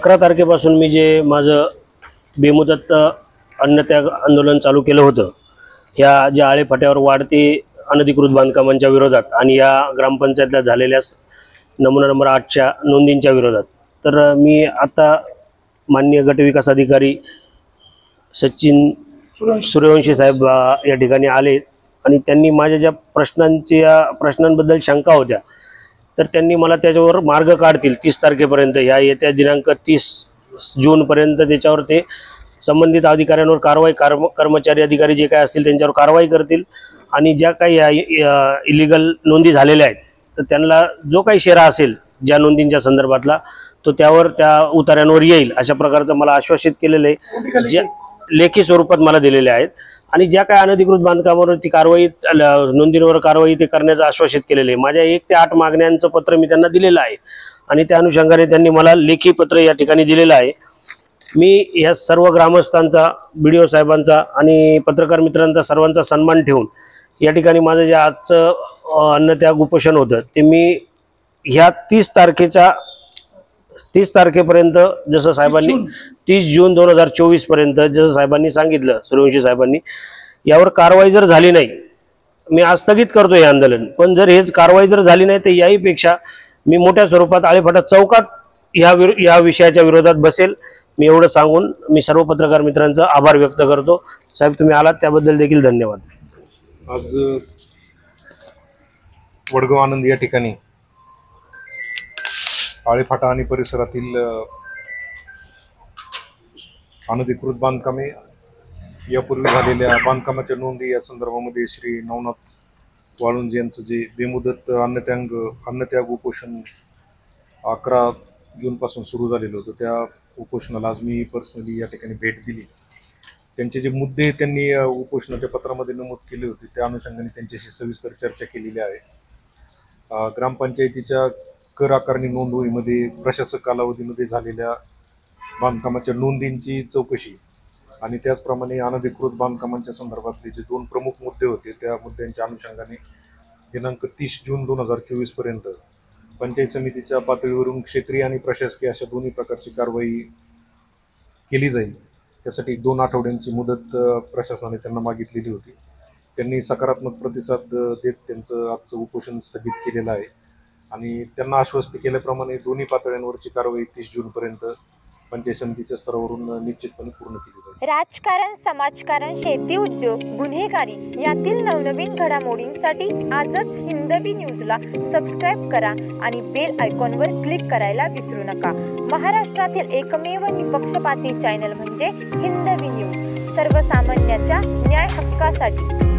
11 तारखेपासून मी जे माझं बेमुदत अन्नत्याग आंदोलन चालू केलं होतं, ह्या ज्या आळेफाट्यावर वाढते अनधिकृत बांधकामांच्या विरोधात आणि या ग्रामपंचायतला झालेल्या नमुना नंबर 8च्या नोंदींच्या विरोधात, तर मी आता माननीय गटविकास अधिकारी सचिन सूर्यवंशी साहेब या ठिकाणी आले आणि त्यांनी माझ्या ज्या प्रश्नांबद्दल शंका होत्या, तर त्यांनी मला त्याच्यावर मार्ग काढतील 30 तारखेपर्यंत, या येत्या दिनांक 30 जूनपर्यंत त्याच्यावर ते संबंधित अधिकाऱ्यांवर कारवाई, कर्मचारी अधिकारी जे काय असतील त्यांच्यावर कारवाई करतील आणि ज्या काही इलिगल नोंदी झालेल्या आहेत तर त्यांना जो काही शेरा असेल ज्या नोंदींच्या संदर्भातला तो त्यावर त्या उतार्यांवर येईल अशा प्रकारचं मला आश्वासित केलेलं आहे, ज्या लेखी स्वरूपात मला दिलेले आहेत. आणि ज्या काही अनधिकृत बांधकामावरती कारवाई, नोंदींवर कारवाई ते करण्याचं आश्वासित केलेलं आहे. माझ्या 1 ते 8 मागण्यांचं पत्र मी त्यांना दिलेलं आहे आणि त्या अनुषंगाने त्यांनी मला लेखी पत्र या ठिकाणी दिलेलं आहे. मी या सर्व ग्रामस्थांचा, BDO साहेबांचा आणि पत्रकार मित्रांचा सर्वांचा सन्मान ठेवून या ठिकाणी माझं जे आजचं अन्नत्याग उपोषण होतं ते मी ह्या 30 तारखेपर्यंत, जसं साहेबांनी 30 जून 2024 पर्यंत जसं साहेबांनी सांगितलं, सूर्यवंशी साहेबांनी, यावर कारवाई जर झाली नाही मी आज स्थगित करतो हे आंदोलन. पण जर हेच कारवाई जर झाली नाही तर याहीपेक्षा मी मोठ्या स्वरूपात आळेफाटा चौकात या विषयाच्या विरोधात बसेल. मी एवढं सांगून मी सर्व पत्रकार मित्रांचा आभार व्यक्त करतो. साहेब, तुम्ही आलात त्याबद्दल देखील धन्यवाद. आज वडगाव आनंद या ठिकाणी आळेफाटा आणि परिसरातील अनधिकृत बांधकामे, यापूर्वी झालेल्या बांधकामाच्या नोंदी या संदर्भामध्ये श्री नवनाथ वाळुंज यांचं जे बेमुदत अन्नत्याग उपोषण 11 जूनपासून सुरू झालेलं होतं, त्या उपोषणाला आज मी पर्सनली या ठिकाणी भेट दिली. त्यांचे जे मुद्दे त्यांनी उपोषणाच्या पत्रामध्ये नमूद केले होते त्या अनुषंगाने त्यांच्याशी सविस्तर चर्चा केलेली आहे. ग्रामपंचायतीच्या कर आकारणी नोंदवहीमध्ये प्रशासक कालावधीमध्ये झालेल्या बांधकामाच्या नोंदींची चौकशी आणि त्याचप्रमाणे अनधिकृत बांधकामांच्या संदर्भातले जे 2 प्रमुख मुद्दे होते त्या मुद्द्यांच्या अनुषंगाने दिनांक 30 जून 2024 पर्यंत पंचायत समितीच्या पातळीवरून क्षेत्रीय आणि प्रशासकीय अशा दोन्ही प्रकारची कारवाई केली जाईल. त्यासाठी 2 आठवड्यांची मुदत प्रशासनाने त्यांना मागितलेली होती. त्यांनी सकारात्मक प्रतिसाद देत त्यांचं आजचं उपोषण स्थगित केलेलं आहे आणि त्यांना आश्वस्त केल्याप्रमाणे दोन्ही पातळ्यांवरची कारवाई 30 जूनपर्यंत पंचायत समितीच्या स्तरावरून निश्चितपणे पूर्ण केली जाईल. राजकारण, समाजकारण, शेती उद्योग, गुन्हेगारी यातील नवनवीन घडामोडींसाठी आजच हिंदवी न्यूजला सबस्क्राईब करा आणि बेल आयकॉनवर क्लिक करायला विसरू नका. महाराष्ट्रातील एकमेव निपक्षपाती चॅनल म्हणजे हिंदवी न्यूज, सर्वसामान्यांच्या न्याय हक्कासाठी.